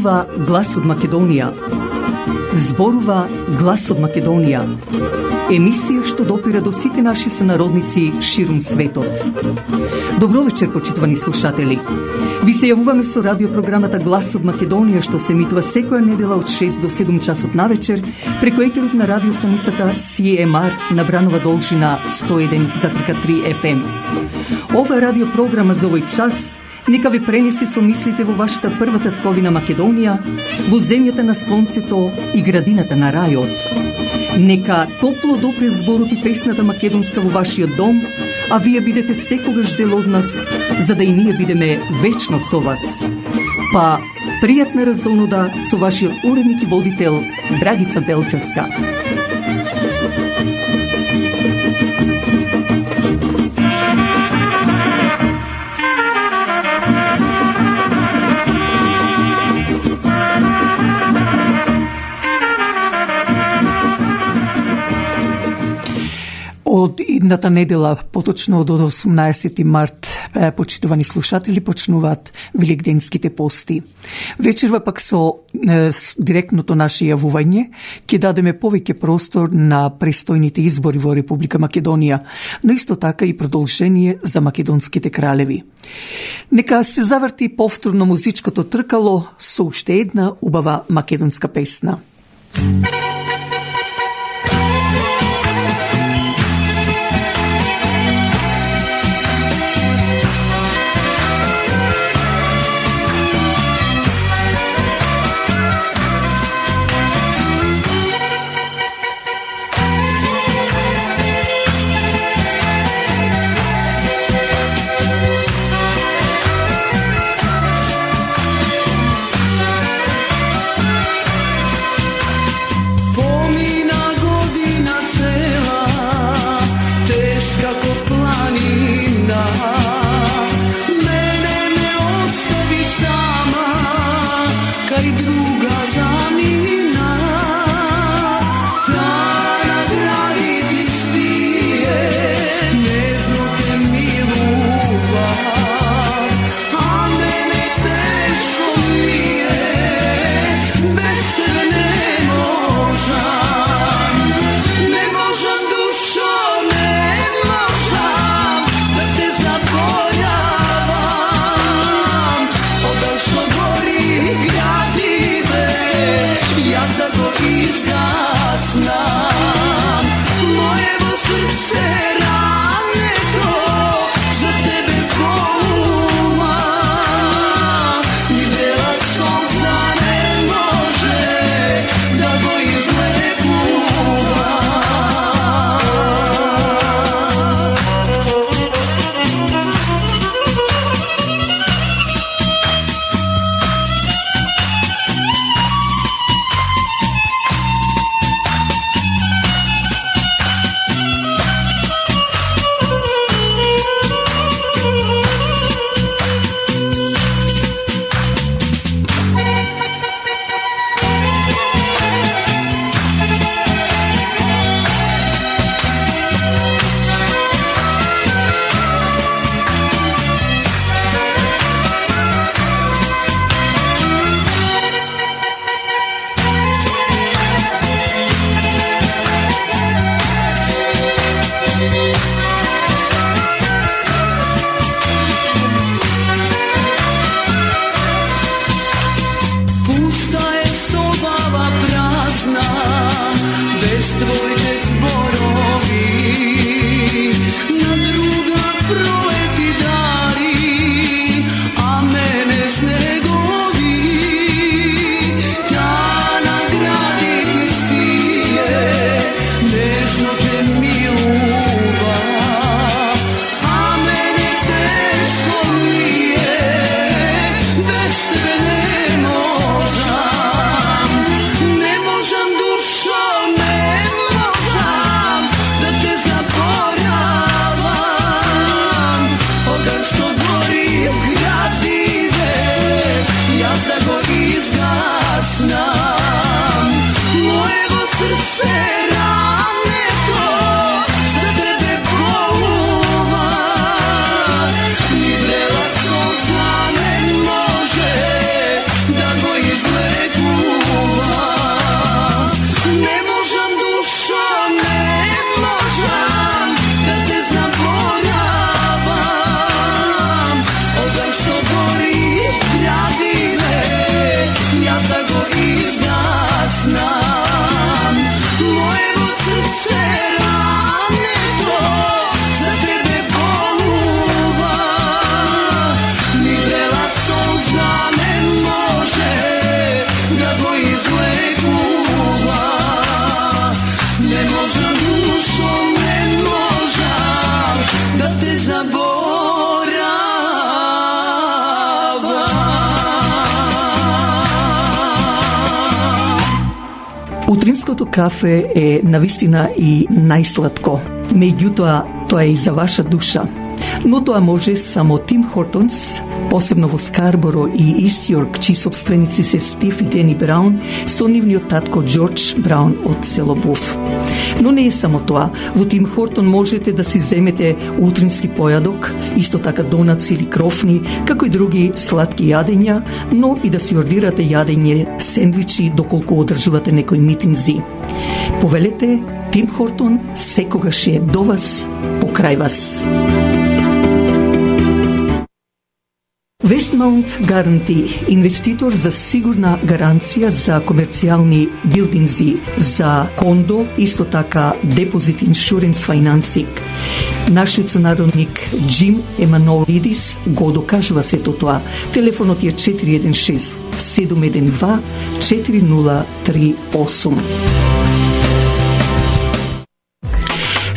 Зборува глас од Македонија. Зборува глас од Македонија. Емисија што допира до сите наши сонародници ширум светот. Добро вечер, почитувани слушатели. Ви се јавуваме со радиопрограмата Глас од Македонија, што се емитува секоја недела од 6 до 7 часот на вечер преку етерот на радиостаницата CMR на Бранова должина 101,3 FM. Ова радиопрограма за овој час нека ви пренеси со мислите во вашата прва татковина Македонија, во земјата на сонцето и градината на рајот. Нека топло допре зборот и песната македонска во вашиот дом, а вие бидете секогаш дел од нас, за да и ние бидеме вечно со вас. Па, пријатна разонуда со вашиот уредник и водител Драгица Белчевска. Од идната недела, поточно од 18 март, почитувани слушатели, почнуваат великденските пости. Вечерва пак со директното наше јавување ќе дадеме повеќе простор на престојните избори во Република Македонија, но исто така и продолжение за македонските кралеви. Нека се заврти повторно музичкото тркало со уште една убава македонска песна. Gradina da go izlegува. Ne možam dušo, ne možam da te Утринското кафе е навистина и најсладко. Меѓутоа, тоа е и за ваша душа. Но тоа може само Тим Хортонс, посебно во Скарборо и Ист Јорк, чии собственици се Стив и Дени Браун, со нивниот татко Џорџ Браун од село Буф. Но не е само тоа. Во Тим Хортон можете да си земете утрински појадок, исто така донаци или крофни, како и други сладки јадења, но и да си ордирате јадење, сендвичи, доколку одржувате некои митинзи. Повелете, Тим Хортон секогаш е до вас, покрај вас. Westmount Guarantee, инвеститор за сигурна гаранција за комерцијални билдинзи, за кондо, исто така Deposit Insurance Financing. Нашиот сонародник Джим Еманолидис го докажува сето тоа. Телефонот е 416 712 4038.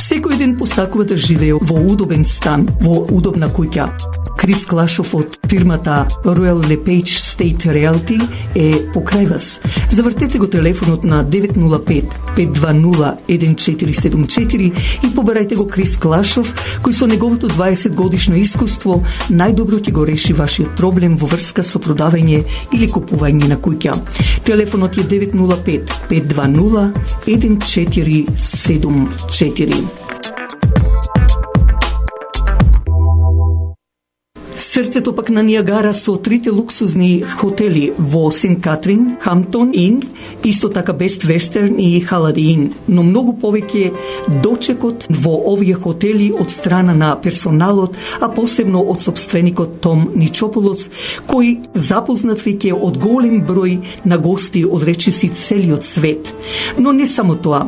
Секој ден посакува да живее во удобен стан, во удобна куќа. Крис Клашов од фирмата Royal LePage State Realty е покрај вас. Завртете го телефонот на 905-520-1474 и побарајте го Крис Клашов, кој со неговото 20 годишно искуство најдобро ќе го реши вашиот проблем во врска со продавање или купување на куќа. Телефонот е 905-520-1474. Срцето пак на Ниагара со трите луксузни хотели во Сент Катрин, Хамптон Ин, исто така Бест Вестерн и Халади Ин, но многу повеќе дочекот во овие хотели од страна на персоналот, а посебно од собственикот Том Ничополос, кој запознат веќе од голем број на гости од речиси целиот свет. Но не само тоа,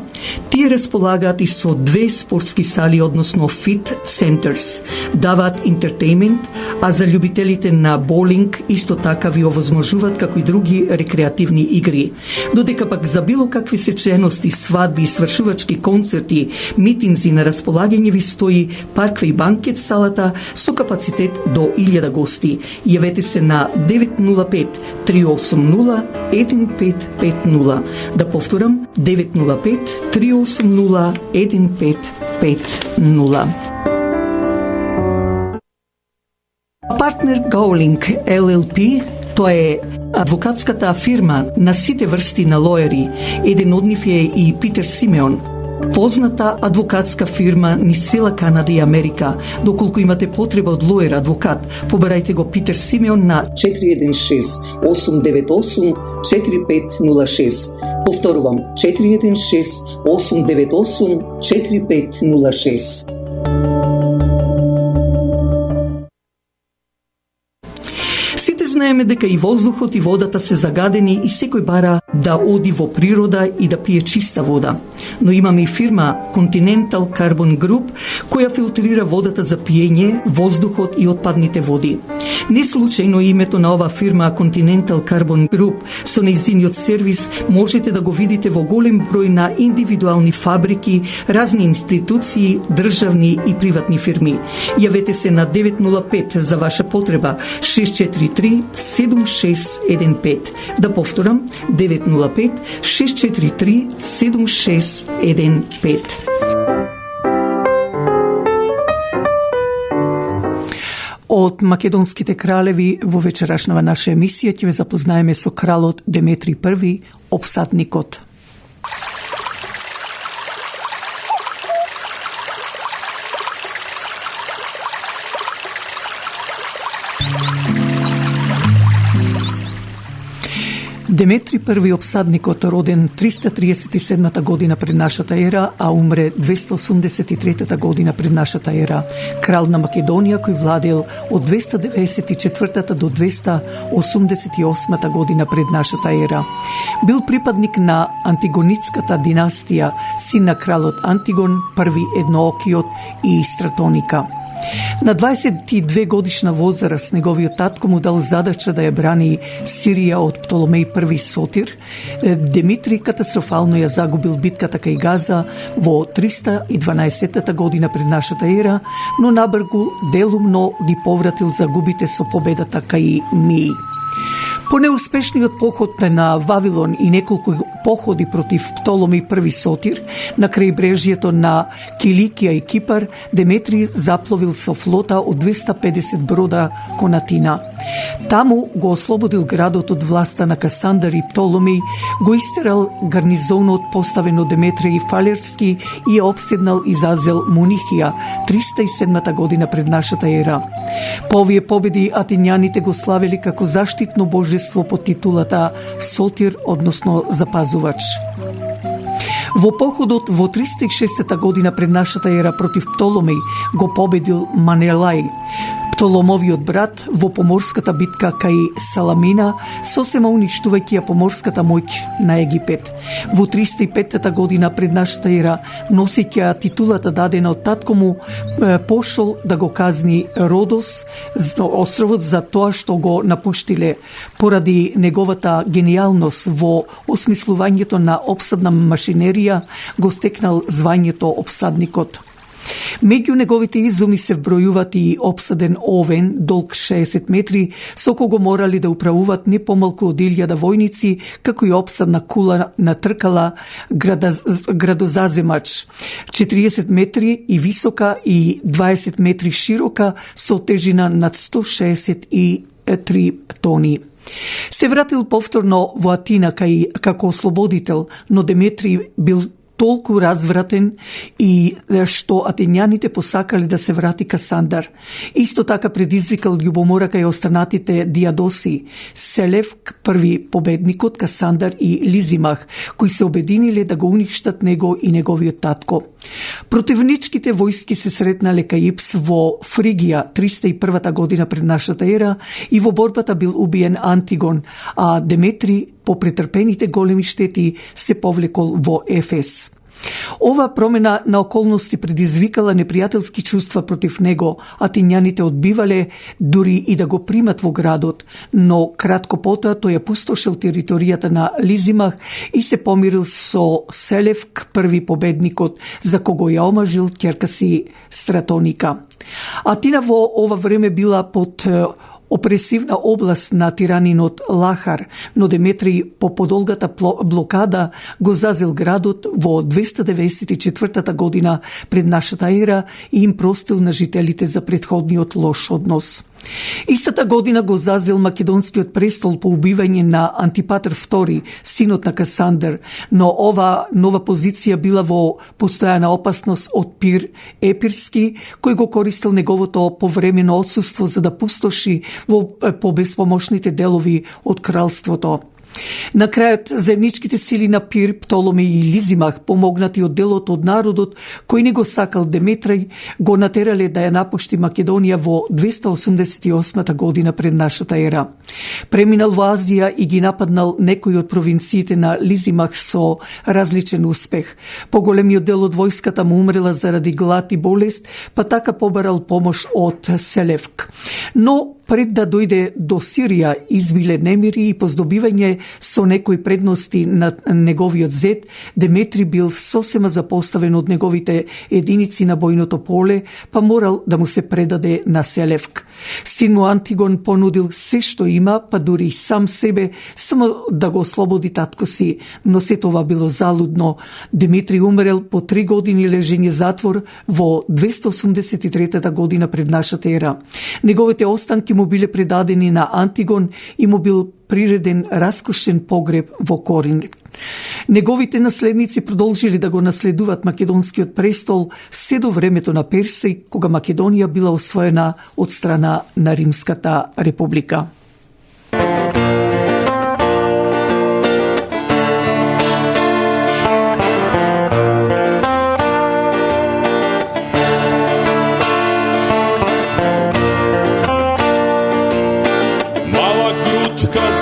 тие располагаат и со 2 спортски сали, односно фит центерс, даваат интертеймент, а за љубителите на боулинг исто така ви овозможуваат како и други рекреативни игри. Додека пак за било какви сечености, свадби, свршувачки концерти, митинзи на располагање ви стои парква и банкет салата со капацитет до 1000 гости. Јавете се на 905-380-1550. Да повторам, 905-380-1550. Партнер Гоулинг LLP, тоа е адвокатската фирма на сите врсти на лоери. Еден од нив е и Питер Симеон, позната адвокатска фирма низ цела Канада и Америка. Доколку имате потреба од лоер адвокат, побарајте го Питер Симеон на 416-898-4506. Повторувам, 416-898-4506. Сите знаеме дека и воздухот и водата се загадени и секој бара да оди во природа и да пие чиста вода. Но имаме и фирма Continental Carbon Group, која филтрира водата за пиење, воздухот и отпадните води. Не случајно името на ова фирма Continental Carbon Group со нејзиниот сервис можете да го видите во голем број на индивидуални фабрики, разни институции, државни и приватни фирми. Јавете се на 905 за ваша потреба 643-7615. Да повторам, 905-643-7615. Од македонските кралеви во вечерашнава наша емисија ќе ве запознаеме со кралот Деметри I, опсадникот. Деметри I опсадникот, роден 337 година пред нашата ера, а умре 283 година пред нашата ера. Крал на Македонија кој владел од 294 до 288 година пред нашата ера. Бил припадник на Антигонитската династија, син на кралот Антигон, први едноокиот и Стратоника. На 22 годишна возраст неговиот татко му дал задача да ја брани Сирија од Птоломеј I Сотир. Димитри катастрофално ја загубил битката кај Газа во 312 година пред нашата ера, но набргу делумно ги повратил загубите со победата кај Мии. По неуспешниот поход на Вавилон и неколку походи против Птоломеј I Сотир на крајбрежјето на Киликија и Кипар, Деметри запловил со флота од 250 брода кон Атина. Таму го ослободил градот од власта на Касандар и Птоломеј, го истерал гарнизонот поставен од Деметрий Фалерски и ја обседнал и зазел Мунихија 307 година пред нашата ера. По овие победи атињаните го славели како заштитно божество под титулата Сотир, односно запазувач. Во походот во 306 година пред нашата ера против Птоломеј го победил Манелај, Птоломовиот брат, во поморската битка кај Саламина, сосема уништувајќи ја поморската моќ на Египет. Во 305 година пред нашата ера, носејќи титулата дадена од татко му, пошол да го казни Родос, островот, за тоа што го напуштиле. Поради неговата гениалност во осмислувањето на обсадна машинерија, го стекнал звањето обсадникот. Меѓу неговите изуми се вбројуваат и обсаден овен, долг 60 метри, со кого морали да управуваат не помалку од 1000 војници, како и обсадна кула на тркала градозаземач, 40 метри и висока и 20 метри широка, со тежина над 163 тони. Се вратил повторно во Атина како ослободител, но Деметри бил толку развратен и што атињаните посакале да се врати Касандар. Исто така предизвикал љубомора кај останатите Диадоси, Селевк, први победникот, Касандар и Лизимах, кои се обединиле да го уништат него и неговиот татко. Противничките војски се сретнале кај Ипс во Фригија 301 година пред нашата ера и во борбата бил убиен Антигон, а Деметри по претрпените големи штети се повлекол во Ефес. Ова промена на околности предизвикала непријателски чувства против него, атињаните одбивале дури и да го примат во градот, но кратко потоа тој ја пустошил територијата на Лизимах и се помирил со Селевк, први победникот, за кого ја омажил ќерка си Стратоника. Атина во ова време била под опресивна област на тиранинот Лахар, но Деметри по подолгата блокада го зазел градот во 294 година пред нашата ера и им простил на жителите за претходниот лош однос. Истата година го зазел македонскиот престол по убивање на Антипатр II, синот на Касандар, но ова нова позиција била во постојана опасност од Пир Епирски, кој го користил неговото повремено отсуство за да пустоши во побеспомошните делови од кралството. На крајот, заедничките сили на Пир, Птоломеј и Лизимах, помогнати од делот од народот, кој не го сакал Деметрај, го натерале да ја напушти Македонија во 288 година пред нашата ера. Преминал во Азија и ги нападнал некои од провинциите на Лизимах со различен успех. Поголемиот дел од војската му умрела заради глад и болест, па така побарал помош од Селевк. Но пред да дојде до Сирија, избиле немири и по здобивање со некои предности на неговиот зет, Деметри бил сосема запоставен од неговите единици на бојното поле, па морал да му се предаде на Селевк. Син му Антигон понудил се што има, па дури и сам себе, само да го ослободи татко си, но се това било залудно. Деметри умрел по 3 години лежење затвор во 283 година пред нашата ера. Неговите останки му биле предадени на Антигон и му бил приреден раскошен погреб во Корин. Неговите наследници продолжили да го наследуваат македонскиот престол се до времето на Персеј, кога Македонија била освоена од страна на Римската република.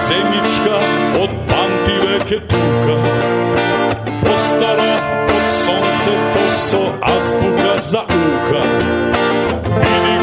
Земјичка од памтивеќе тука, постара од сонцето со азбука за ука. Биди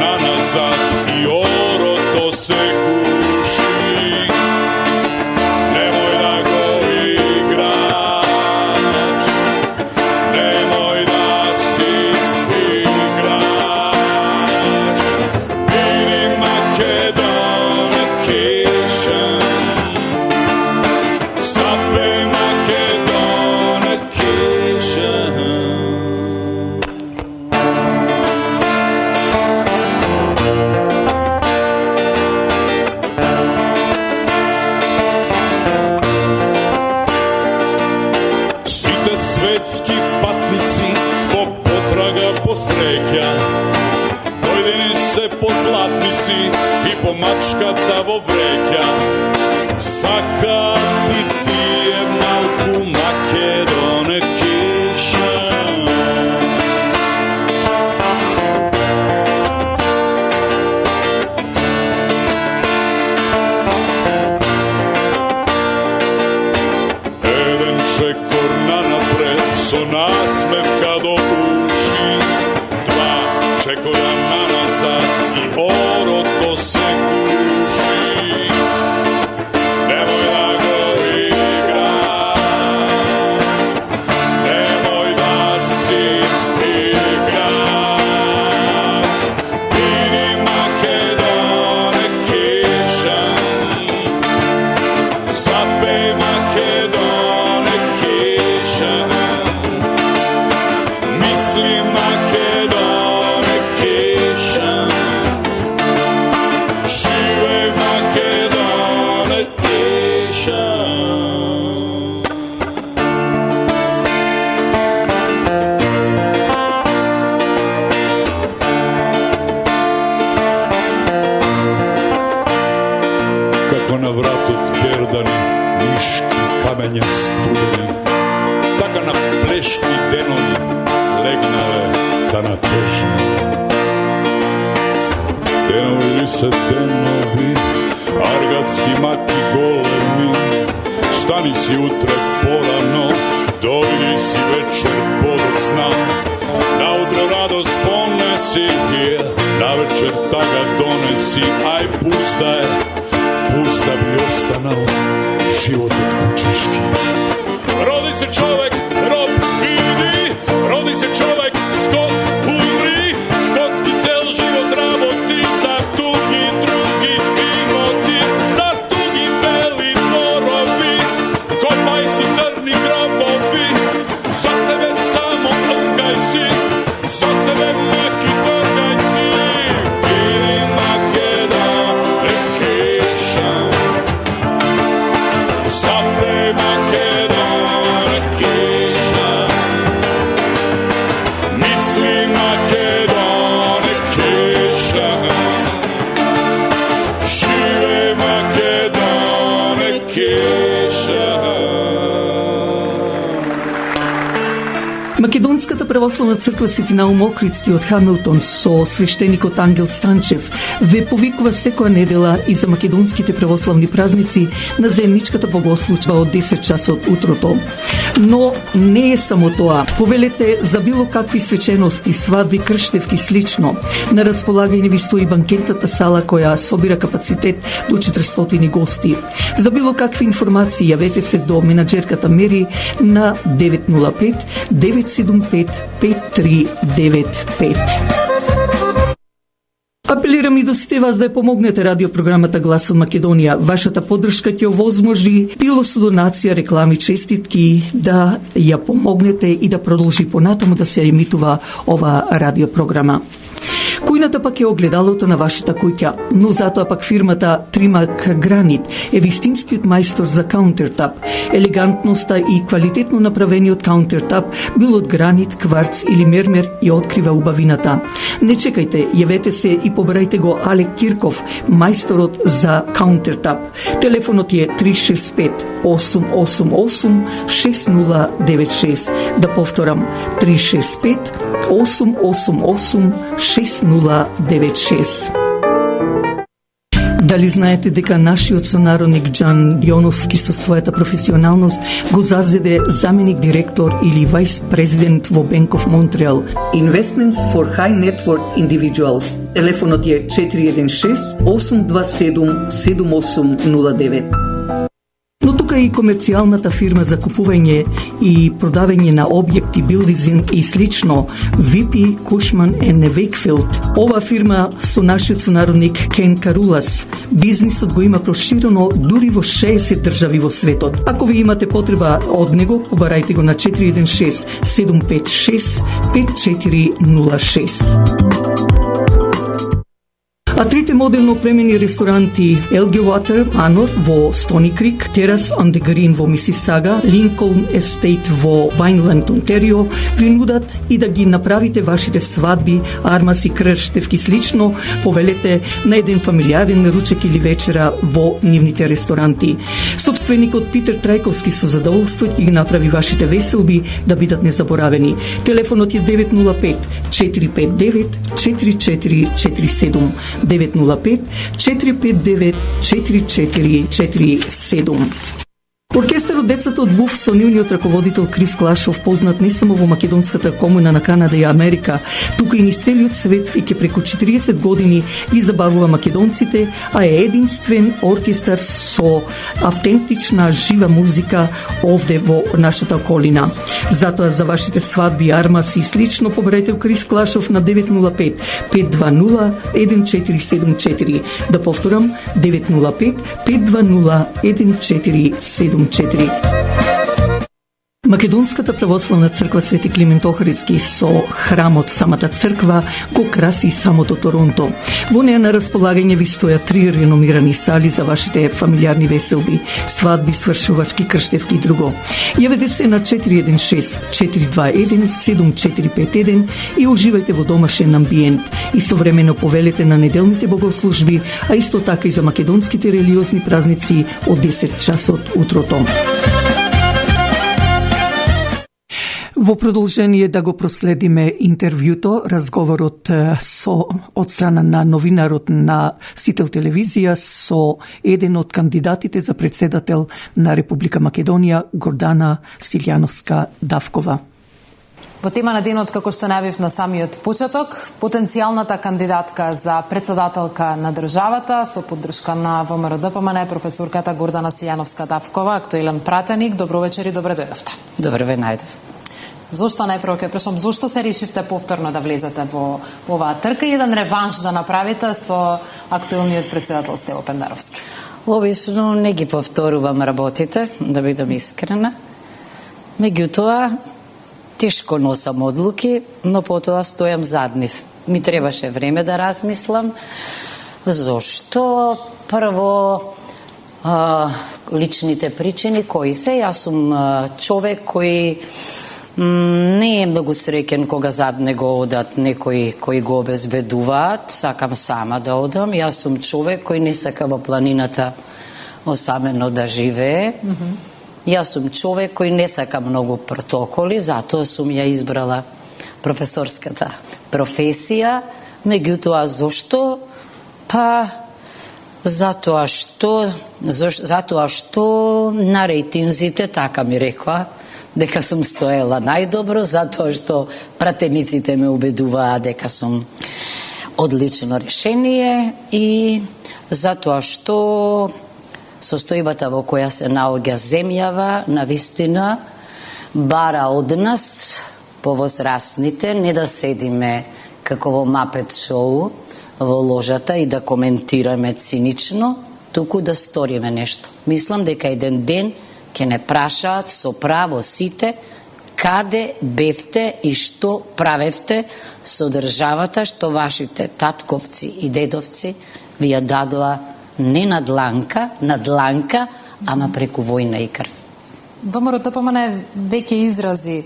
nanazad i oro to se guši. Nemoj da go igraš, nemoj da si igraš. Bili Makedonication, sape Makedonication. Site svetski patnici ko potraga po sreća, dojdeni se po zlatnici i po mačkata vo vreća. Sakati ti je malku Makedone kiša. Jedan čekor na napred, so nasmevka do uši. Dva čekora na nazad i oro to se guši. Nemoj da go igraš, nemoj da si igraš. Vidi Makedonication, zapej Makedonication. Misli Makedonication, žive Makedonication. Kako na vratu tjerdani, miški kamenja studeni, taka na pleški denovi legnale da na težne. Denovi li se denovi, argatski maki golemi, stani si utre porano, dojdi si večer podok sna. Nautro radost ponesi, na večer taga donesi, aj pusta bi ostanao život od kučiški. Rodi se čovek, rob idi, rodi se čovek, skot umri, skotski cel život raboti, za tugi drugi imoti, za tugi beli dvorovi, kopaj si crni grobovi, za sebe samo trgaj si, za sebe maki trgaj si. Vidi Makedonication, zapej Makedonication. Misli Makedonication, žive Makedonication. Македонската православна црква Свети Наум Охридски од Хамилтон со свештеникот Ангел Станчев ве повикува секоја недела и за македонските православни празници на земничката богослужба од 10 часот утрото. Но не е само тоа. Повелете за било какви свечености, свадби, крштевки слично. На располагање ви стои банкетната сала која собира капацитет до 400 гости. За било какви информации јавете се до менаџерката Мери на 905 975 5395. Апелирам и до сите вас да ја помогнете радиопрограмата Глас од Македонија. Вашата поддршка ќе овозможи било со донација, реклами, честитки да ја помогнете и да продолжи понатаму да се емитува ова радиопрограма. Кујната пак е огледалото на вашата куќа, но затоа пак фирмата Тримак Гранит е вистинскиот мајстор за каунтертап. Елегантноста и квалитетно направениот каунтертап, било од гранит, кварц или мермер, ја открива убавината. Не чекајте, јавете се и побарајте го Алек Кирков, мајсторот за каунтертап. Телефонот е 365 888 6096. Да повторам, 365 888 6096. Дали знаете дека нашиот сонародник Џан Јоновски со својата професионалност го зазеде заменик директор или вајс президент во Bank of Montreal? Investments for High Net Worth Individuals. Телефонот е 416-827-7809. Но тука и комерцијалната фирма за купување и продавање на објекти, билдинг и слично, VP Cushman & Wakefield. Ова фирма со нашиот сонародник Кен Карулас. Бизнисот го има проширено дури во 60 држави во светот. Ако ви имате потреба од него, побарајте го на 416-756-5406. А трите модерно опремени ресторанти Elgin Water Anor во Стони Крик, Terrace on the Green во Мисисага, Lincoln Estate во Вајнланд, Онтерио, ви нудат и да ги направите вашите свадби, армаси, крштевки слично, повелете на еден фамилиарен ручек или вечера во нивните ресторанти. Собственикот Питер Трајковски со задоволство ќе ги направи вашите веселби да бидат незаборавени. Телефонот е 905-459-4447. 905-459-4447. Оркестарот Децата од Буф со нивниот раководител Крис Клашов, познат не само во македонската комуна на Канада и Америка, туку и низ целиот свет, и ќе преку 40 години ги забавува македонците, а е единствен оркестар со автентична жива музика овде во нашата околина. Затоа за вашите свадби, армаси и слично побрајте Крис Клашов на 905-520-1474. Да повторам, 905-520-1474. Македонската православна црква Свети Климент Охридски со храмот самата црква го краси самото Торонто. Во неа на располагање ви стојат 3 реномирани сали за вашите фамилиарни веселби, свадби, свршувачки, крштевки и друго. Јавете се на 416-421-7451 и уживајте во домашен амбиент. Истовремено повелете на неделните богослужби, а исто така и за македонските религиозни празници од 10 часот утрото. Во продолжение да го проследиме интервјуто, разговорот од страна на новинарот на Сител телевизија со еден од кандидатите за председател на Република Македонија, Гордана Силјановска-Давкова. Во тема на денот, како што најавив на самиот почеток, потенцијалната кандидатка за председателка на државата со поддршка на ВМРО-ДПМН професорката Гордана Силјановска-Давкова, актуелен пратеник. Добро вечер и добре дојдовте. Добро ве најдов. Зошто најпрво ќе прашам, зошто се решивте повторно да влезете во оваа трка и еден реванш да направите со актуелниот председател Стево Пендаровски? Обично не ги повторувам работите, да бидам искрена. Меѓутоа, тешко носам одлуки, но потоа стојам зад нив. Ми требаше време да размислам. Зошто? Прво, личните причини кои се. Јас сум човек кој не е многу среќен кога зад него одат некои кои го обезбедуваат, сакам сама да одам. Јас сум човек кој не сака во планината осамено да живее. Јас сум човек кој не сака многу протоколи, затоа сум ја избрала професорската професија. Меѓутоа, зошто? Па, затоа што на рейтинзите така ми рекоа дека сум стоела најдобро, затоа што пратениците ме убедуваат дека сум одлично решение и затоа што состојбата во која се наоѓа земјава навистина бара од нас, повозрасните, не да седиме како во Мапет шоу во ложата и да коментираме цинично, туку да сториме нешто. Мислам дека еден ден ќе не прашаат со право сите каде бевте и што правевте со државата што вашите татковци и дедовци ви ја дадоа не на дланка, ама преку војна и крв. ВМРО-ДПМН веќе изрази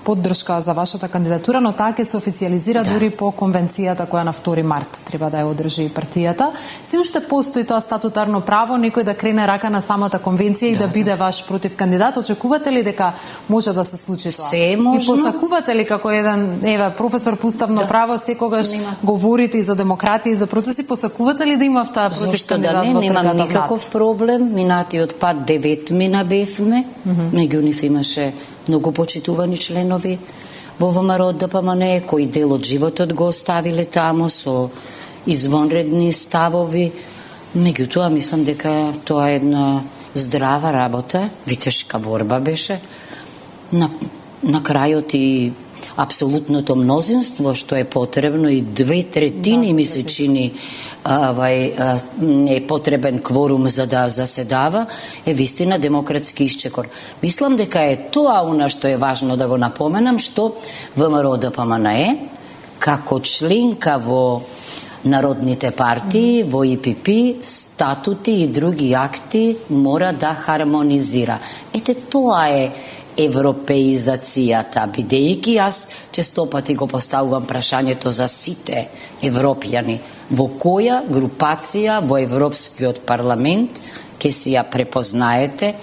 поддршка за вашата кандидатура, но таа ќе се официализира дури по конвенцијата која на 2 март треба да ја одржи партијата. Се уште постои тоа статутарно право некој да крене рака на самата конвенција и да биде ваш против кандидат. Очекувате ли дека може да се случи тоа? Се е можно. И посакувате ли како еден професор по уставно право секогаш говорите и за демократија и за процеси, посакувате ли да имав таа против Зошто кандидат да не, во немам трката никаков проблем. Минатиот пат 9 мина бевме, меѓу нив имаше многу почитувани членови во ВМРО ДПМН, кои дел од животот го оставиле таму со извонредни ставови. Меѓутоа, мислам дека тоа е една здрава работа, витешка борба беше. На крајот и апсолутното мнозинство што е потребно и 2/3 ми се чини е потребен кворум за да заседава, е вистина демократски исчекор. Мислам дека е тоа она што е важно да го напоменам, што ВМРО ДПМН како членка во народните партии, во ИПП, статути и други акти мора да хармонизира. Ете тоа е европеизацијата, бидејќи јас честопати го поставувам прашањето за сите европјани, во која групација во Европскиот парламент ќе си ја препознаете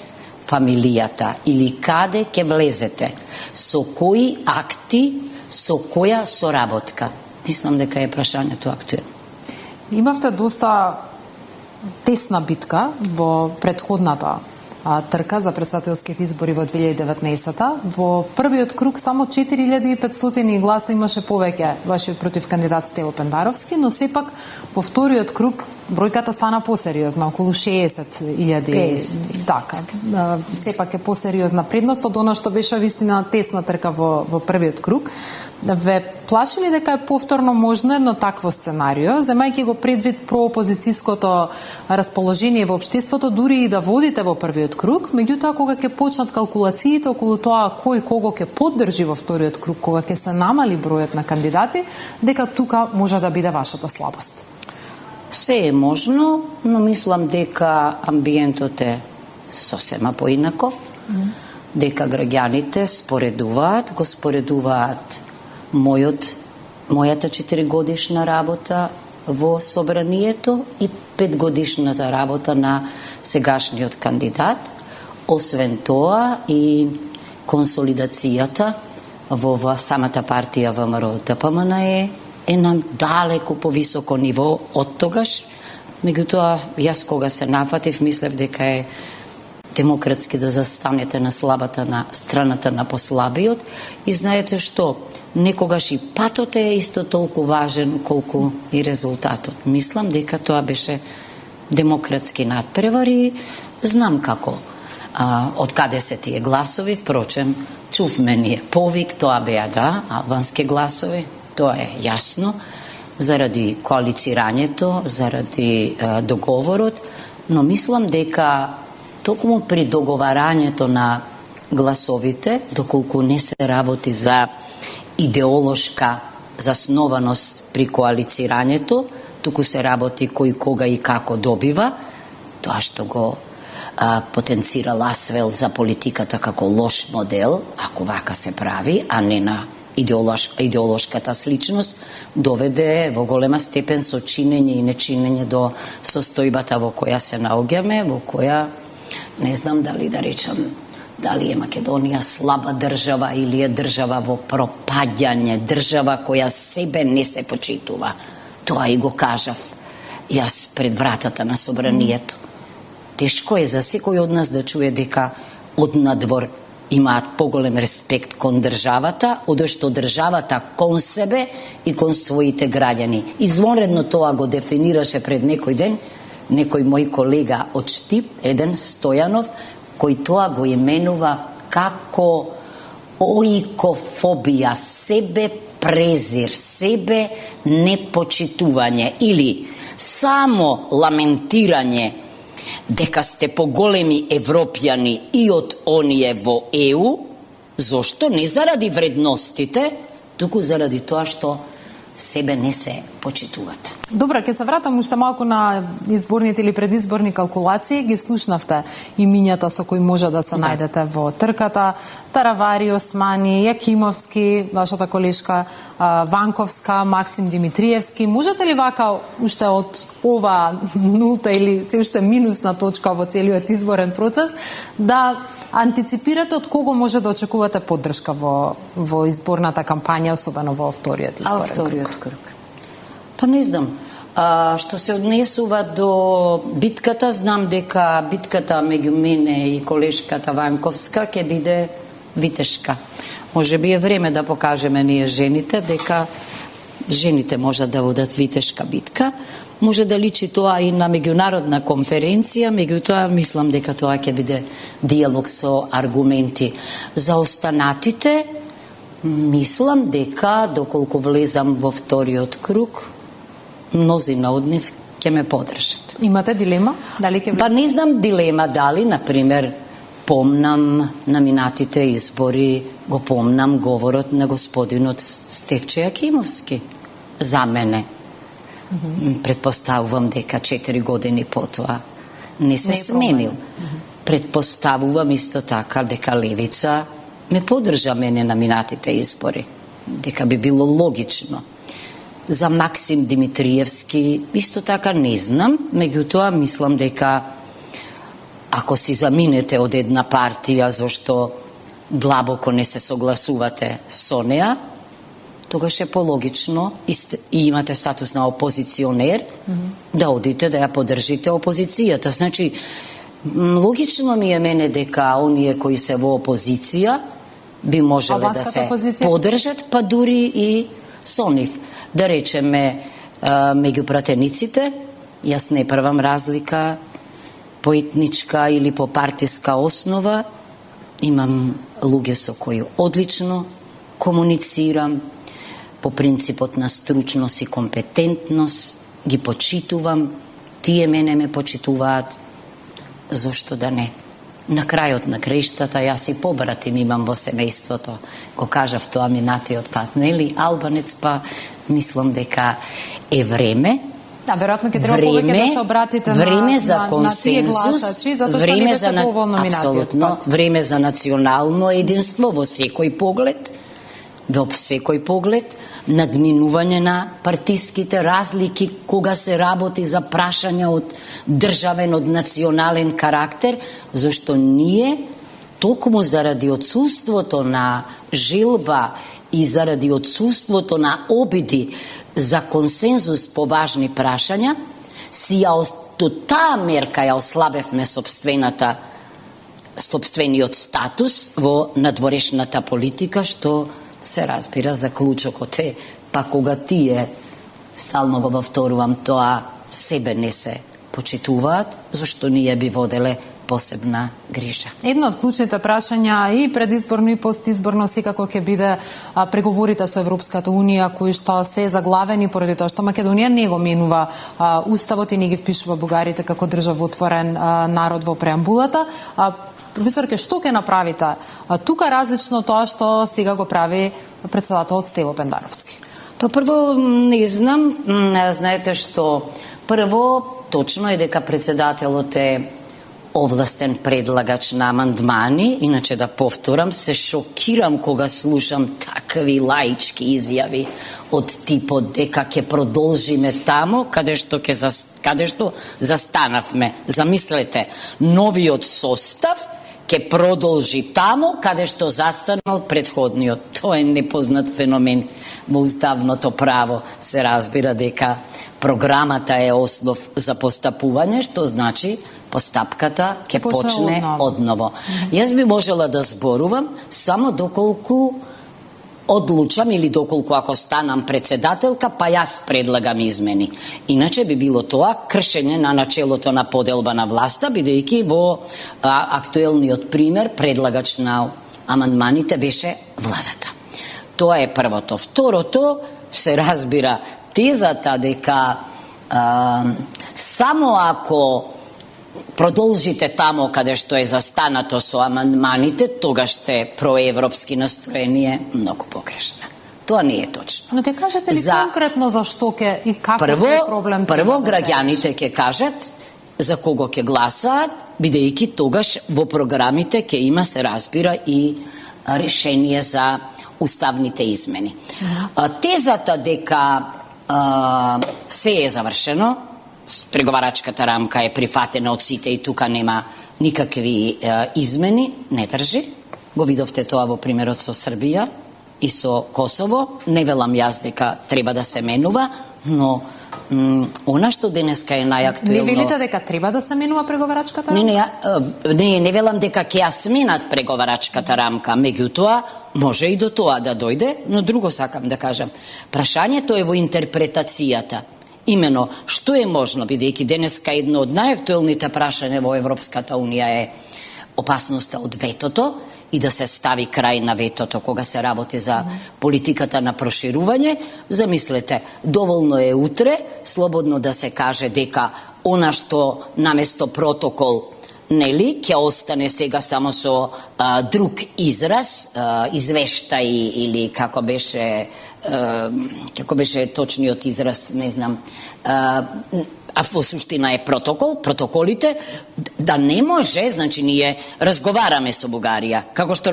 фамилијата или каде ќе влезете, со кои акти, со која соработка. Мислам дека е прашањето актуелно. Имавте доста тесна битка во претходната трка за председателските избори во 2019-та. Во првиот круг само 4500 гласа имаше повеќе вашиот против кандидат Стево Пендаровски, но сепак во вториот круг бројката стана посериозна, околу 60.000. Така, сепак е посериозна предност од она што беше вистина тесна трка во првиот круг. Ве плаши ли дека е повторно можно едно такво сценарио, земајќи го предвид проопозицијското расположение во општеството, дури и да водите во првиот круг, меѓутоа кога ќе почнат калкулациите околу тоа кој кого ќе поддржи во вториот круг, кога ќе се намали бројот на кандидати, дека тука може да биде вашата слабост? Се е можно, но мислам дека амбиентот е сосема поинаков, дека граѓаните споредуваат, го споредуваат мојата 4-годишна работа во собранието и 5-годишната работа на сегашниот кандидат. Освен тоа и консолидацијата во самата партија ВМРО ДПМН е на далеку повисоко ниво од тогаш. Меѓутоа, јас кога се нафатив, мислев дека е демократски да застанете на слабата на страната на послабиот и знаете што, некогаш и патот е исто толку важен колку и резултатот. Мислам дека тоа беше демократски надпревар и знам како од каде се тие гласови, впрочем, чувме ние повик, тоа беа албански гласови, тоа е јасно, заради коалицирањето, заради договорот, но мислам дека токму при договарањето на гласовите, доколку не се работи за идеолошка заснованост при коалицирањето, туку се работи кој кога и како добива, тоа што го потенцира Ласвел за политиката како лош модел, ако вака се прави, а не на идеолошката сличност, доведе во голема степен со чинење и нечинење до состојбата во која се наоѓаме, во која не знам дали да речам, дали е Македонија слаба држава или е држава во пропаѓање, држава која себе не се почитува. Тоа и го кажав јас пред вратата на собранието. Тешко е за секој од нас да чуе дека од надвор имаат поголем респект кон државата, одошто државата кон себе и кон своите граѓани. Извонредно тоа го дефинираше пред некој ден некој мој колега од Штип, еден Стојанов, кој тоа го именува како оикофобија, себе презир, себе непочитување или само ламентирање дека сте поголеми европјани и од оние во ЕУ, зошто? Не заради вредностите, туку заради тоа што себе не се почитуват. Добра, ќе се вратам уште малку на изборните или предизборни калкулации. Ги слушнавте имињата со кои може да се најдете во трката. Таравари, Османи, Јакимовски, вашата колешка Ванковска, Максим Димитриевски. Можете ли вака уште од ова нулта или се уште минусна точка во целиот изборен процес да антиципирате од кого може да очекувате поддршка во изборната кампања, особено во вториот изборен круг? Па не знам. Што се однесува до битката, знам дека битката меѓу мене и колешката Ванковска ќе биде витешка. Може би е време да покажеме ние жените дека жените можат да водат витешка битка. Може да личи тоа и на меѓународна конференција, меѓутоа мислам дека тоа ќе биде диалог со аргументи. За останатите мислам дека доколку влезам во вториот круг, мнозина од нив ќе ме поддржат. Имате дилема? Дали ќе Па не знам дилема дали, например, помнам на минатите избори, го помнам говорот на господинот Стефче Јакимовски за мене. Предпоставувам дека 4 години потоа не се сменил. Предпоставувам исто така дека левица ме поддржа мене на минатите избори. Дека би било логично. За Максим Димитриевски исто така не знам, меѓутоа мислам дека ако си заминете од една партија зашто длабоко не се согласувате со неа, тогаш е пологично и имате статус на опозиционер да одите да ја поддржите опозицијата. Значи, логично ми е мене дека оние кои се во опозиција би можеле да се поддржат, па дури и со нив. Да речеме, меѓу пратениците, јас не правам разлика по етничка или по партиска основа. Имам луѓе со кои одлично комуницирам, по принципот на стручност и компетентност, ги почитувам, тие мене ме почитуваат, зошто да не? На крајот на краиштата, јас и побратим имам во семејството. Го кажав тоа минатиот пат, нели? Албанец, па мислам дека е време. Да, веројатно ќе треба повеќе да се обратите на тие гласачи, затоа што не беше доволно минатиот пат. Време за национално единство во секој поглед, надминување на партиските разлики кога се работи за прашања од државен, од национален карактер, зашто ние, токму заради отсуството на желба и заради отсуството на обиди за консензус по важни прашања, до таа мерка ја ослабевме собствениот статус во надворешната политика, што се разбира за клучокот е, па кога тие, стално го повторувам тоа, себе не се почитуваат, зашто ние би воделе посебна грижа. Едно од клучните прашања и предизборно и постизборно секако ќе биде преговорите со Европската Унија, кои што се заглавени поради тоа што Македонија не го менува уставот и не ги впишува бугарите како државотворен народ во преамбулата. Професорке, што ќе направите тука различно тоа што сега го прави председателот Стево Пендаровски? Па прво не знам, знаете што прво точно е дека председателот е овластен предлагач на амандмани, иначе да повторам, се шокирам кога слушам такви лаички изјави од типот дека ќе продолжиме тамо каде што застанавме. Замислете, новиот состав ќе продолжи тамо каде што застанал предходниот. Тоа е непознат феномен во уставното право. Се разбира дека програмата е основ за постапување, што значи постапката ќе почне одново. Јас би можела да зборувам само доколку одлучам или доколку ако станам председателка, па јас предлагам измени. Иначе би било тоа кршење на начелото на поделба на власта, бидејќи во актуелниот пример предлагач на амандманите беше владата. Тоа е првото. Второто, се разбира тезата дека само ако продолжите тамо каде што е застанато со амандманите, тогаш сте проевропски настроение, многу погрешна. Тоа не е точно. Но ќе кажете ли конкретно зашто ќе и како проблем прво граѓаните ќе кажат за кого ќе гласаат, бидејќи тогаш во програмите ќе има, се разбира, и решение за уставните измени. Тезата дека се е завршено, преговарачката рамка е прифатена од сите и тука нема никакви измени, не држи. Го видовте тоа во примерот со Србија и со Косово. Не велам јас дека треба да се менува, но она што денеска е најактуелно... Не велите дека треба да се менува преговарачката рамка? Не велам дека ќе ја сменат преговарачката рамка, меѓутоа може и до тоа да дојде, но друго сакам да кажам. Прашањето е во интерпретацијата. Имено, што е можно, бидејќи денеска едно од најактуелните прашања во Европската Унија е опасноста од ветото и да се стави крај на ветото кога се работи за политиката на проширување. Замислете, доволно е утре слободно да се каже дека она што наместо протокол, нели, ќе остане сега само со друг израз, извештај или како беше точниот израз, не знам, а во суштина е протокол, протоколите, да не може, значи ние разговараме со Бугарија, како што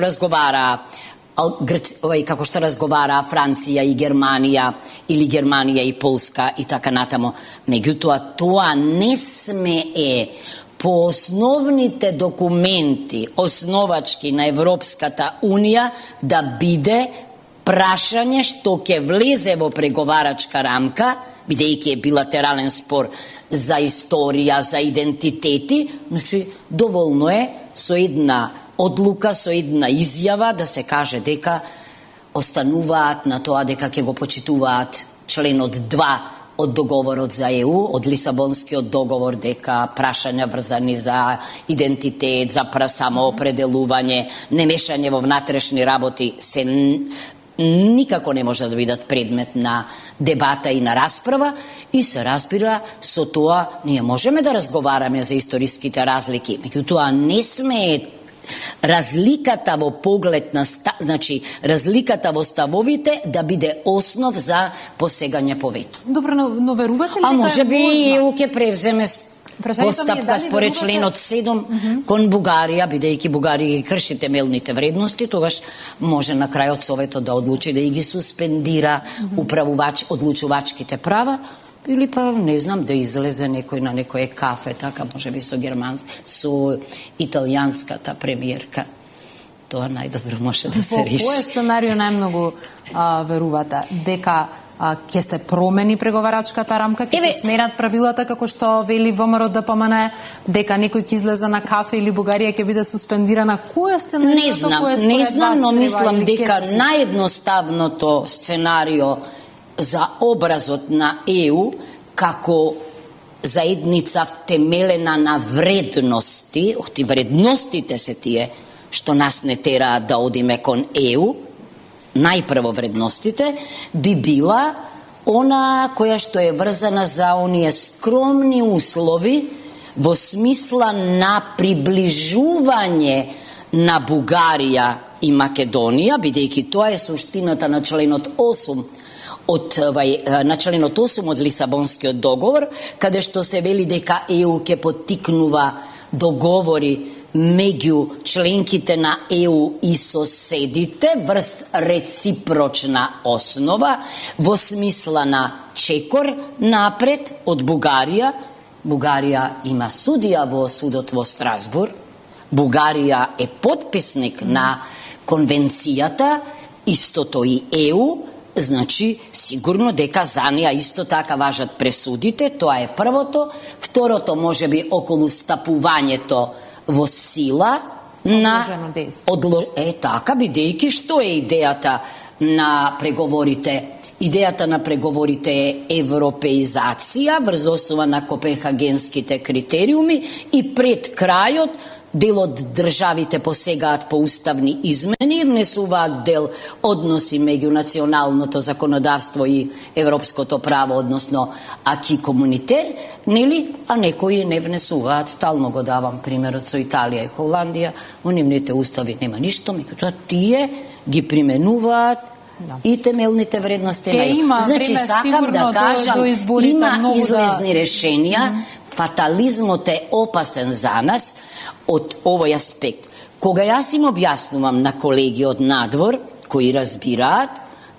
разговара Франција и Германија, или Германија и Полска и така натаму. Меѓутоа, тоа не сме по основните документи, основачки на Европската Унија, да биде прашање што ќе влезе во преговарачка рамка, бидејќи е билатерален спор за историја, за идентитети, значи доволно е со една одлука, со една изјава да се каже дека остануваат на тоа дека ќе го почитуваат членот 2 од договорот за ЕУ, од Лисабонскиот договор, дека прашања врзани за идентитет, за самоопределување, немешање во внатрешни работи се никако не може да бидат предмет на дебата и на расправа, и се разбира со тоа ние можеме да разговараме за историските разлики, меѓутоа не сме разликата во поглед на значи разликата во ставовите да биде основ за посегање по вето. Добро, но верувате ли дека е можно? А може би ЕУ ќе превземе постапка според членот 7 кон Бугарија, бидејќи Бугарија ги крши темелните вредности, тогаш може на крајот Советот да одлучи да ги суспендира одлучувачките права, или па не знам да излезе некој на некое кафе, така може би со со италијанската премиерка. Тоа најдобро може да се реши. Во кој сценарио најмногу верувате? Дека ќе се промени преговарачката рамка, ќе се сменат правилата како што вели ВМРО ДПМН, дека некој ќе излезе на кафе или Бугарија ќе биде суспендирана? Кој е сценариото? Не знам, но мислам дека наједноставното сценарио за образот на ЕУ како заедница втемелена на вредности, оти вредностите се тие што нас не тераат да одиме кон ЕУ, најпрво вредностите, би била она која што е врзана за оние скромни услови во смисла на приближување на Бугарија и Македонија, бидејќи тоа е суштината на членот 8 од Лисабонскиот договор, каде што се вели дека ЕУ ќе поттикнува договори меѓу членките на ЕУ и соседите врз реципрочна основа, во смисла на чекор напред од Бугарија. Бугарија има судија во судот во Страсбур. Бугарија е потписник на конвенцијата, истото и ЕУ, значи сигурно дека за неа исто така важат пресудите, тоа е првото. Второто може би околу стапувањето во сила на така, бидејќи што е идејата на преговорите? Идејата на преговорите е европеизација врз основа на копенхагенските критериуми и пред крајот дел од државите посегаат по уставни измени, внесуваат дел односи меѓу националното законодавство и европското право, односно аки комунитер, нели, а некои не внесуваат. Стално го давам примерот со Италија и Холандија, во нивните устави нема ништо, меѓутоа тие ги применуваат и темелните вредности Ќе на ЕУ. има Значи, време сакам сигурно да кажам, до изборите има многу излезни решенија, фатализмот е опасен за нас од овој аспект. Кога јас им објаснувам на колеги од надвор, кои разбираат,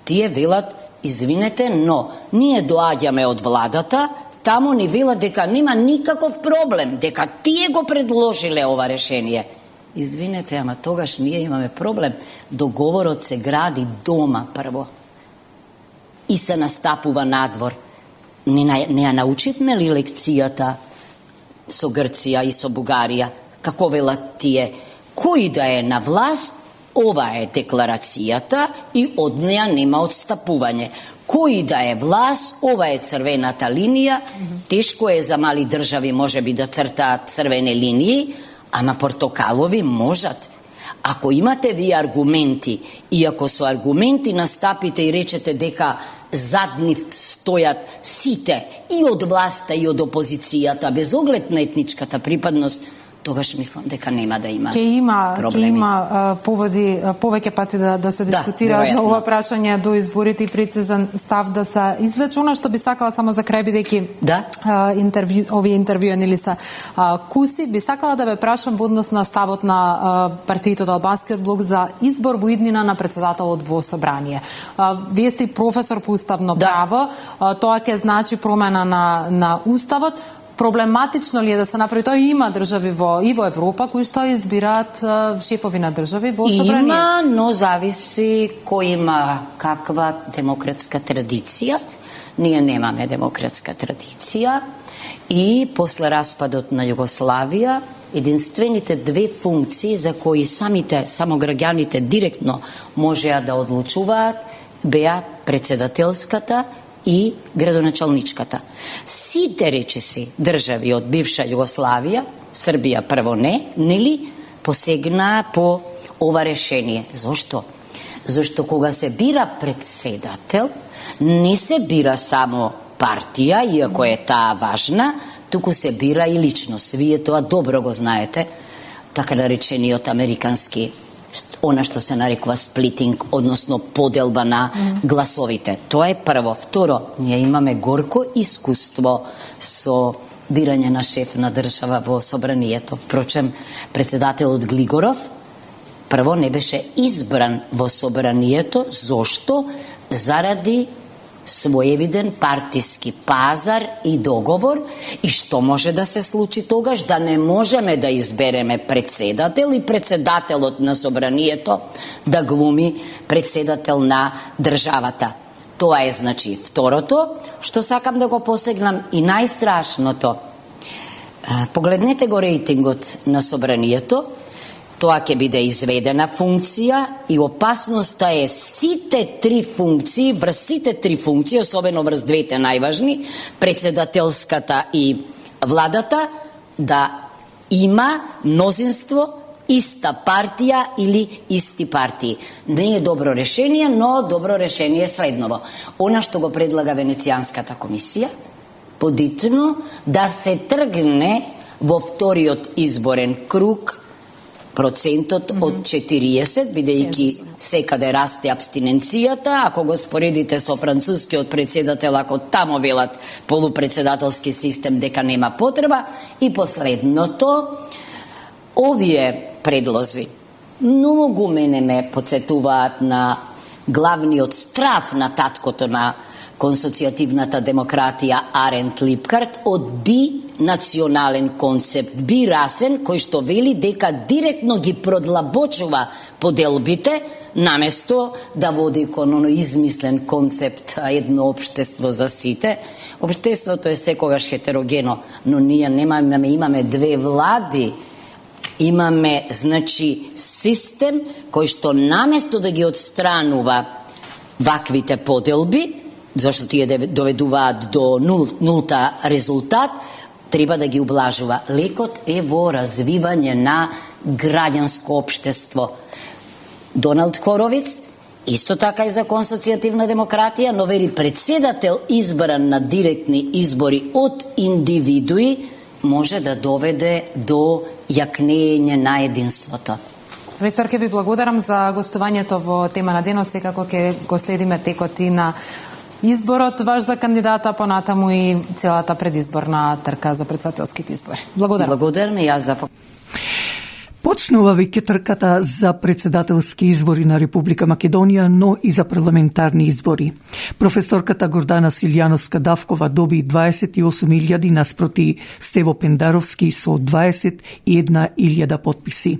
тие велат, извинете, но ние доаѓаме од владата, таму ни велат дека нема никаков проблем, дека тие го предложиле ова решение. Извинете, ама тогаш ние имаме проблем. Договорот се гради дома прво и се настапува надвор. Не ја научивме ли лекцијата со Грција и со Бугарија? Како велат тие? Кој да е на власт, ова е декларацијата и од неја нема отстапување. Кој да е власт, ова е црвената линија. Тешко е за мали држави може би да цртаат црвени линии, ама портокалови можат. Ако имате ви аргументи и ако со аргументи настапите и речете дека зад нив стојат сите и од власта и од опозицијата, без оглед на етничката припадност, тогаш мислам дека нема да има проблеми. Ќе има поводи повеќе пати да се дискутира за ова прашање до изборите и прецизен став да се извлече. Она што би сакала само за крај, бидејќи овие интервјуи нели се куси, би сакала да ве прашам во однос на ставот на партиите од Албанскиот блок за избор во иднина на председателот во собрание. Вие сте професор по уставно право, тоа ќе значи промена на уставот. Проблематично ли е да се направи тоа? Има држави и во Европа кои што избираат шефови на држави во собрание. Има, но зависи кој има каква демократска традиција. Ние немаме демократска традиција и после распадот на Југославија единствените две функции за кои само граѓаните директно можеа да одлучуваат беа председателската и градоначалничката. Сите речиси држави од бивша Југославија, Србија прво нели, посегнаа по ова решение. Зошто? Зошто кога се бира председател, не се бира само партија, иако е таа важна, туку се бира и личност. Вие тоа добро го знаете, така наречениот американски она што се нарекува сплитинг, односно поделба на гласовите. Тоа е прво. Второ, ние имаме горко искуство со бирање на шеф на држава во собранието. Впрочем, председателот Глигоров прво не беше избран во собранието. Зошто? Заради своевиден партиски пазар и договор. И што може да се случи тогаш? Да не можеме да избереме председател и председателот на собранието да глуми председател на државата. Тоа е, значи, второто, што сакам да го посегнам, и најстрашното. Погледнете го рейтингот на собранието. Тоа ќе биде изведена функција и опасноста е сите три функции, особено врз двете најважни, председателската и владата, да има мнозинство, иста партија или исти партии. Не е добро решение, но добро решение е следново. Она што го предлага Венецијанската комисија, подитно да се тргне во вториот изборен круг процентот од 40, бидејќи секаде расте абстиненцијата. Ако го споредите со францускиот председател, ако тамо велат полупредседателски систем дека нема потреба. И последното, овие предлози многу мене ме потсетуваат на главниот страф на таткото на консоцијативната демократија Арент Липкарт од национален концепт, расен, кој што вели дека директно ги продлабочува поделбите, наместо да води кон оно измислен концепт едно општество за сите. Општеството е секогаш хетерогено, но ние имаме две влади. Имаме, значи, систем кој што наместо да ги отстранува ваквите поделби, зашто тие доведуваат до нулта резултат, треба да ги ублажува. Лекот е во развивање на граѓанско општество. Доналд Хоровиц, исто така и за консоцијативна демократија, но вери председател избран на директни избори од индивидуи може да доведе до јакнење на единството. Професор, ке ви благодарам за гостувањето во тема на денот. Секако ќе го следиме текот и на изборот ваш за кандидата, понатаму и целата предизборна трка за претседателските избори. Благодарам. Благодарам и јас за Почнува веќе трката за претседателски избори на Република Македонија, но и за парламентарни избори. Професорката Гордана Силјановска-Давкова доби 28.000 наспроти Стево Пендаровски со 21.000 потписи.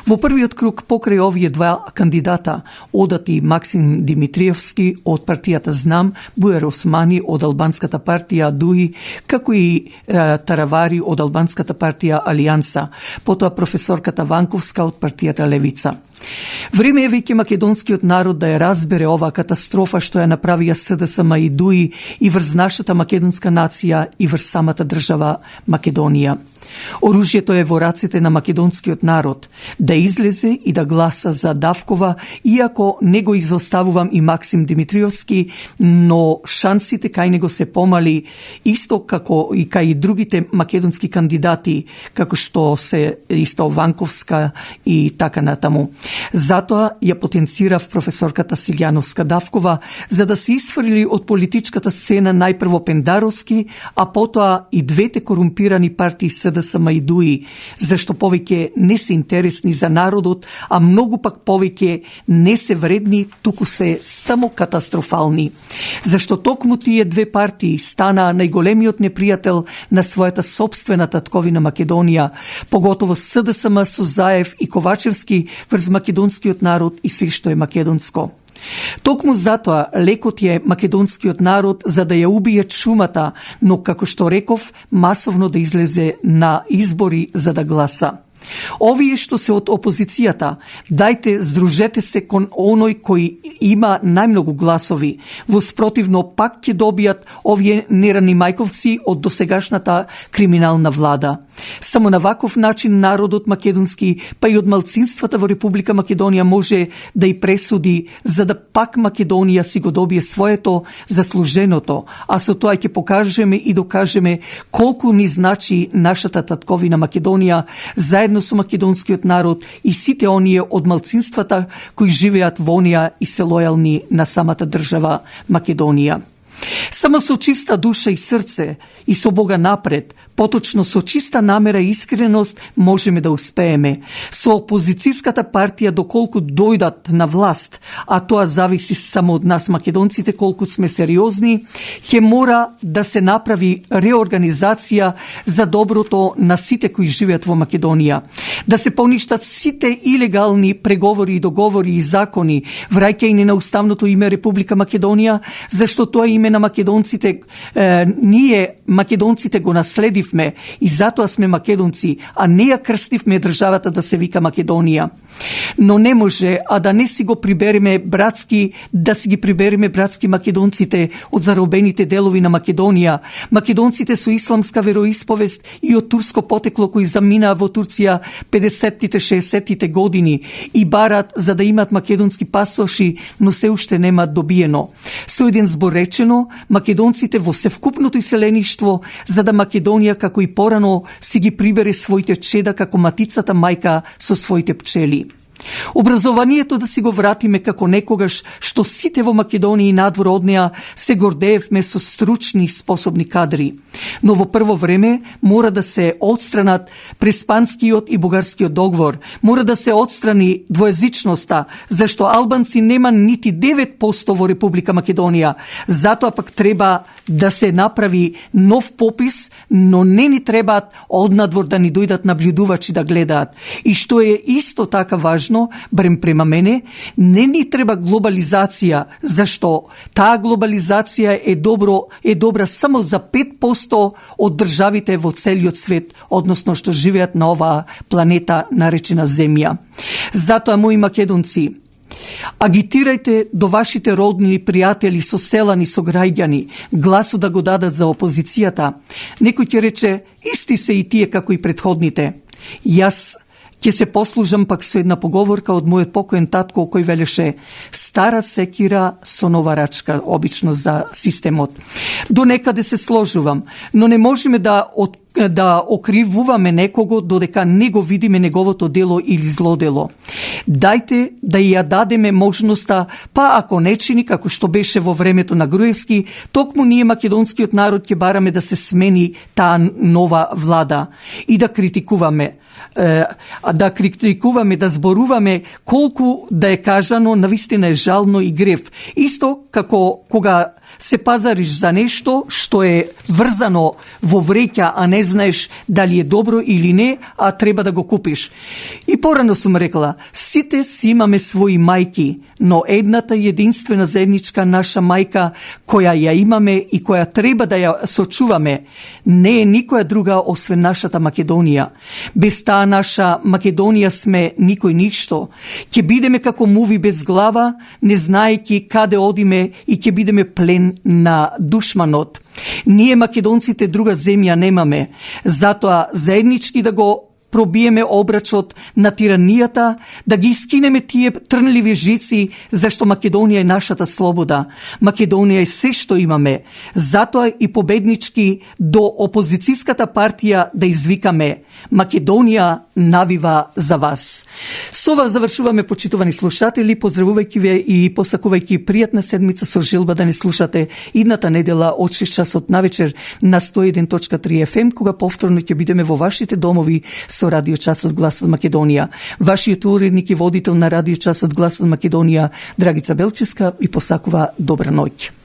Во првиот круг покрај овие два кандидата одат и Максим Димитриевски од партијата Знам, Бујар Османи од албанската партија Дуи, како и Таравари од албанската партија Алијанса, потоа професорката Ванковска од партијата Левица. Време е веќе македонскиот народ да ја разбере оваа катастрофа што ја направија СДСМ и ДУИ и врз нашата македонска нација и врз самата држава Македонија. Оружјето е во рацете на македонскиот народ да излезе и да гласа за Давкова, иако не го изоставувам и Максим Димитриевски, но шансите кај него се помали, исто како и кај другите македонски кандидати, како што се исто Ванковска и така натаму. Затоа ја потенцирав професорката Силјановска-Давкова за да се исфрли од политичката сцена најпрво Пендаровски, а потоа и двете корумпирани партии СДСМ и ДУИ, зашто повеќе не се интересни за народот, а многу пак повеќе не се вредни, туку се само катастрофални. Зашто токму тие две партии стана најголемиот непријател на својата собствена татковина Македонија, поготово СДСМ со Заев и Ковачевски врз македонскиот народ и се што е македонско. Токму затоа лекот е македонскиот народ за да ја убие чумата, но како што реков, масовно да излезе на избори за да гласа. Овие што се од опозицијата, дајте здружете се кон оној кој има најмногу гласови. Во спротивно пак ќе добијат овие нерани мајковци од досегашната криминална влада. Само на ваков начин народот македонски, па и од малцинствата во Република Македонија може да и пресуди за да пак Македонија си го добие своето заслуженото, а со тоа ќе покажеме и докажеме колку ни значи нашата татковина Македонија заедно со македонскиот народ и сите оние од малцинствата кои живеат во неа и се лојални на самата држава Македонија. Само со чиста душа и срце и со Бога напред, поточно со чиста намера и искреност можеме да успееме. Со опозицијската партија доколку дојдат на власт, а тоа зависи само од нас македонците колку сме сериозни, ќе мора да се направи реорганизација за доброто на сите кои живеат во Македонија. Да се поништат сите илегални преговори и договори и закони, враќајни на уставното име Република Македонија, зашто тоа име на македонците, ние македонците го наследивме и затоа сме македонци, а не ја крстивме државата да се вика Македонија. Но не може, а да не си го прибереме братски, да си ги прибереме братски македонците од заробените делови на Македонија, македонците со исламска вероисповест и од турско потекло кои заминаа во Турција 50-тите, 60-тите години и барат за да имат македонски пасоши, но се уште немаат добиено. Со еден збор речено, македонците во севкупното иселеништво, за да Македонија како и порано си ги прибере своите чеда како матицата мајка со своите пчели. Образованието да си го вратиме како некогаш што сите во Македонија и надвор од неа се гордеевме со стручни и способни кадри. Но во прво време мора да се отстранат преспанскиот и бугарскиот договор, мора да се отстрани двоезичноста, зашто албанци нема нити 9% во Република Македонија. Затоа пак треба да се направи нов попис, но не ни требаат однадвор да ни дојдат наблюдувачи да гледаат. И што е исто така важно, барем према мене, не ни треба глобализација, зашто таа глобализација е добра само за 5% од државите во целиот свет, односно што живеат на оваа планета наречена Земја. Затоа, мои македонци, агитирајте до вашите родни, пријатели, соселани, сограѓани, гласу да го дадат за опозицијата. Некој ќе рече, исти се и тие како и претходните. Јас ќе се послужам пак со една поговорка од мојот покоен татко кој велеше стара секира со нова рачка, обично за системот. До некаде се сложувам, но не можеме да од да окривуваме некого додека не го видиме неговото дело или злодело. Дајте да ја дадеме можноста, па ако не чини како што беше во времето на Груевски, токму ние македонскиот народ ќе бараме да се смени таа нова влада и да критикуваме. Да зборуваме колку да е кажано, навистина е жално и грев. Исто како кога се пазариш за нешто што е врзано во вреќа, а не знаеш дали е добро или не, а треба да го купиш. И порано сум рекла, сите си имаме своји мајки, но едната единствена заедничка наша мајка која ја имаме и која треба да ја сочуваме, не е никоја друга освен нашата Македонија. Без таа наша Македонија сме никој ништо. Ќе бидеме како муви без глава, не знаејќи каде одиме и ќе бидеме плен на душманот. Ние македонците друга земја немаме, затоа заеднички да го пробиеме обрачот на тиранијата, да ги искинеме тие трнливи жици, зашто Македонија е нашата слобода. Македонија е се што имаме. Затоа и победнички до опозицијската партија да извикаме: Македонија навива за вас. Со ова завршуваме, почитувани слушатели, поздравувајќи ве и посакувајќи пријатна седмица со желба да не слушате идната недела од 6 часот навечер на 101.3 FM, кога повторно ќе бидеме во вашите домови со Радио Часот Глас од Македонија. Вашиот уредник и водител на Радио Часот Глас од Македонија, Драгица Белчевска, и посакува добра ноќ.